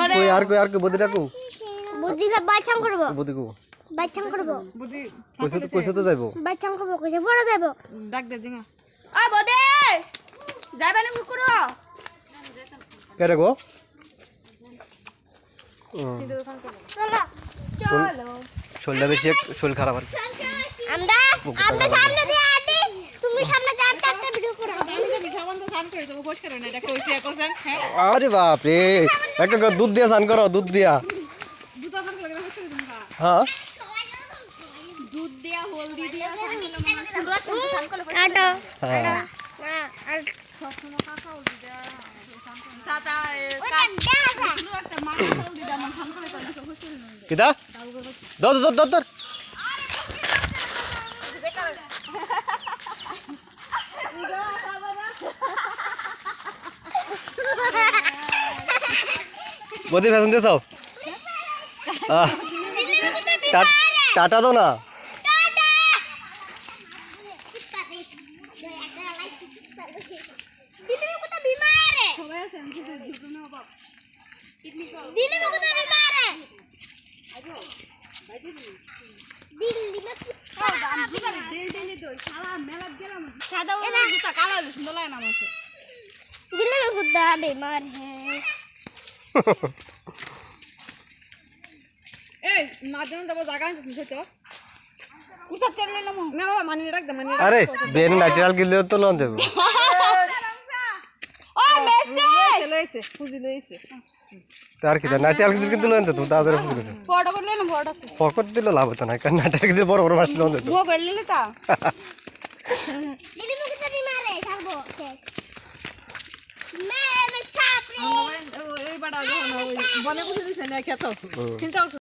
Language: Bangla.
কই আর কই বুদ্ধি রাখো বুদ্ধি না বাচ্চাম করব বুদ্ধি কো বাচ্চাম করব বুদ্ধি কইছে তো যাইবো বাচ্চাম করব কইছে বড় যাব ডাক দে দিঙা ও বদে যাইবা না মুকুরো কেরে গো চলো চলো শরীরটা বেশি শরীর খারাপ আর আমরা সামনে দিয়ে আটি তুমি সামনে যা একটা ভিডিও করো সাবান তো স্নান করে দেবো পরিষ্কার হয় না এটা কই ক্লিয়ার করছেন হ্যাঁ আরে বাপ রে একটা দুধ দিয়া স্নান করো দুধ দিয়া দুটো স্নান করে পরিষ্কার করে দেবো হ্যাঁ দুধ দিয়া হলদি দিয়া পুরো স্নান করলে আটো হ্যাঁ না আর সাতা ওটা একটা মাছ হলদি দিয়া man স্নান করে না সব হচ্ছে কিটা দর বদি ফ্যাশন দিয়ে চাও টাটা দাও না दिल्ली में कुत्ता बीमार है दिल्ली में कुत्ता बीमार है दिल्ली में সাদা ওলা জুতা কালো হলে সুন্দর লাগে না আমাকে दिल्ली में कुत्ता बीमार है এই মাঝখানে যাবো জায়গা নিতে তো উসাত করলে না না বাবা মানিয়ে রাখ দে মানিয়ে আরে বেন ন্যাচারাল গিলে তো লোন দেবো ও মেস্তে লইছে খুঁজি লইছে তার কি ন্যাচারাল গিলে কিন্তু লোন দেবো তাদের খুশি গেছে ফটো করলে না ফটো আছে পকেট দিলে লাভ হতো না কারণ ন্যাচারাল গিলে বড় বড় মাছ লোন দেবো মো করলে তা दिल्ली में कुत्ता बीमार है सारबो मैं छाप रे এই বাড়া বনে বুঝে দিছে না খেতো চিন্তা